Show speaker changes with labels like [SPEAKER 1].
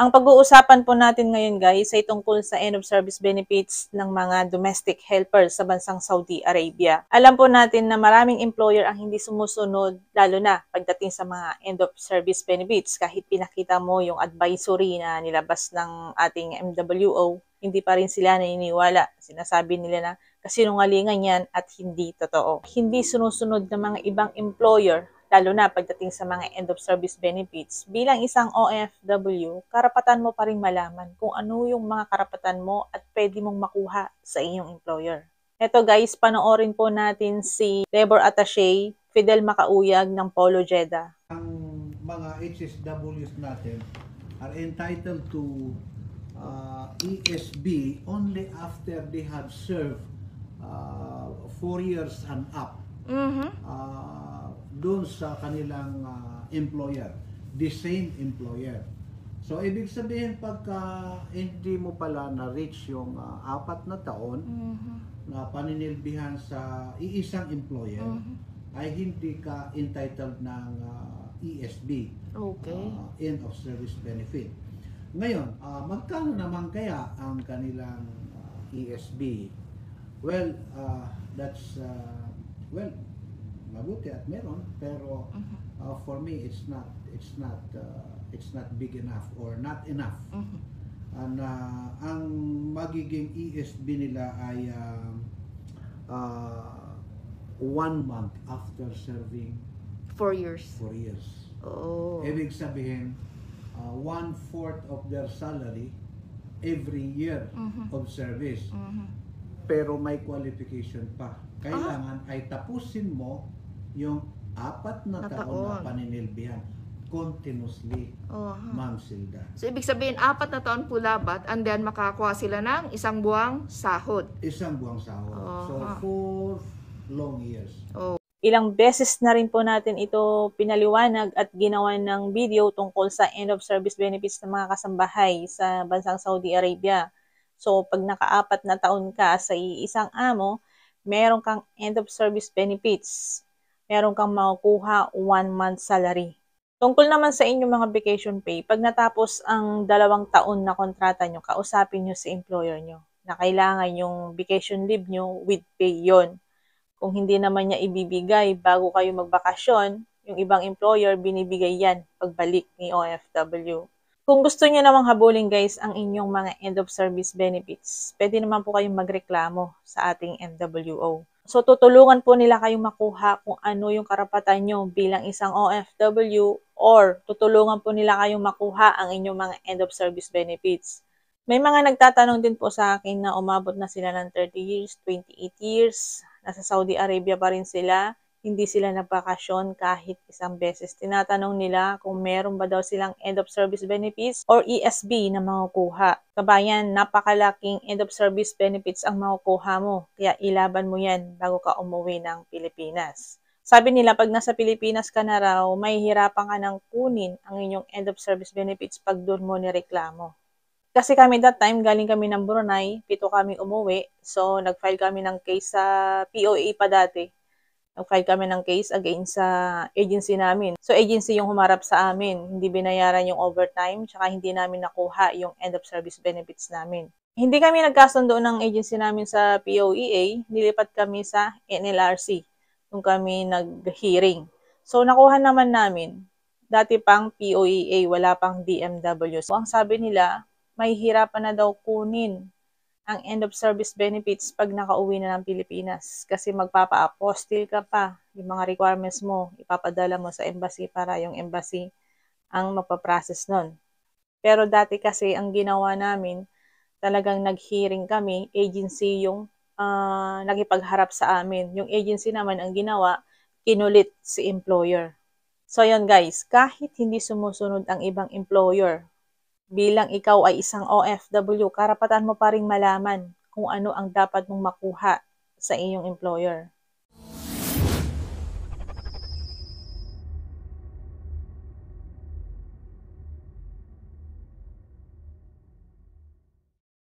[SPEAKER 1] Ang pag-uusapan po natin ngayon guys ay tungkol sa end of service benefits ng mga domestic helpers sa bansang Saudi Arabia. Alam po natin na maraming employer ang hindi sumusunod lalo na pagdating sa mga end of service benefits. Kahit pinakita mo yung advisory na nilabas ng ating MWO, hindi pa rin sila naniniwala. Sinasabi nila na kasinungalingan yan at hindi totoo. Hindi sinusunod ng mga ibang employer lalo na pagdating sa mga end of service benefits, bilang isang OFW, karapatan mo pa rin malaman kung ano yung mga karapatan mo at pwede mong makuha sa iyong employer. Eto guys, panoorin po natin si Labor Attaché Fidel Macauyag ng Polo Jeddah.
[SPEAKER 2] Ang mga HSWs natin are entitled to ESB only after they have served 4 years and up. Doon sa kanilang employer, the same employer. So, ibig sabihin, pagka hindi mo pala na-reach yung 4 na taon na paninilbihan sa iisang employer, ay hindi ka entitled ng ESB, end of service benefit. Ngayon, magkano naman kaya ang kanilang ESB? Well, that's, mabuti at meron, pero for me it's not big enough or not enough. And ang magiging ESB nila ay 1 month after serving
[SPEAKER 3] 4 years.
[SPEAKER 2] 4 years.
[SPEAKER 3] Oh.
[SPEAKER 2] Ibig sabihin 1/4 of their salary every year of service. Pero may qualification pa. Kailangan ay tapusin mo yung 4 na taon na paninilbihan continuously, Ma'am Silda.
[SPEAKER 3] So, ibig sabihin, 4 na taon pulabat and then makakuha sila ng 1 buwang sahod.
[SPEAKER 2] 1 buwang sahod. So, 4 long years.
[SPEAKER 1] Ilang beses na rin po natin ito pinaliwanag at ginawa ng video tungkol sa end of service benefits ng mga kasambahay sa bansang Saudi Arabia. So, pag naka-4 na taon ka sa isang amo, meron kang end of service benefits. Meron kang makukuha 1 month salary. Tungkol naman sa inyong mga vacation pay, pag natapos ang 2 taon na kontrata nyo, kausapin nyo sa employer nyo na kailangan yung vacation leave nyo with pay yon. Kung hindi naman niya ibibigay bago kayo magbakasyon, yung ibang employer binibigay yan pagbalik ni OFW. Kung gusto niyo namang habulin guys ang inyong mga end of service benefits, pwede naman po kayong magreklamo sa ating MWO. So tutulungan po nila kayong makuha kung ano yung karapatan nyo bilang isang OFW or tutulungan po nila kayong makuha ang inyong mga end of service benefits. May mga nagtatanong din po sa akin na umabot na sila ng 30 years, 28 years, nasa Saudi Arabia pa rin sila. Hindi sila nagbakasyon kahit 1 beses. Tinatanong nila kung meron ba daw silang end of service benefits or ESB na makukuha. Kabayan, napakalaking end of service benefits ang makukuha mo. Kaya ilaban mo yan bago ka umuwi ng Pilipinas. Sabi nila, pag nasa Pilipinas ka na raw, may hirapan ka ng kunin ang inyong end of service benefits pag doon mo nireklamo. Kasi kami that time, galing kami ng Brunei, 7 kami umuwi. So, nag-file kami ng case sa POA pa dati. Nag-file kami ng case against sa agency namin. So, agency yung humarap sa amin. Hindi binayaran yung overtime, tsaka hindi namin nakuha yung end of service benefits namin. Hindi kami nagkasundo ng agency namin sa POEA, nilipat kami sa NLRC nung kami nag-hearing. So, nakuha naman namin. Dati pang POEA, wala pang DMW. So, ang sabi nila, may hirapan na daw kunin ang end of service benefits pag nakauwi na ng Pilipinas. Kasi magpapa-apostle ka pa. Yung mga requirements mo, ipapadala mo sa embassy para yung embassy ang magpa-process nun. Pero dati kasi ang ginawa namin, talagang nag-hearing kami, agency yung nagipagharap sa amin. Yung agency naman ang ginawa, kinulit si employer. So yun guys, kahit hindi sumusunod ang ibang employer, bilang ikaw ay isang OFW, karapatan mo pa ring malaman kung ano ang dapat mong makuha sa iyong employer.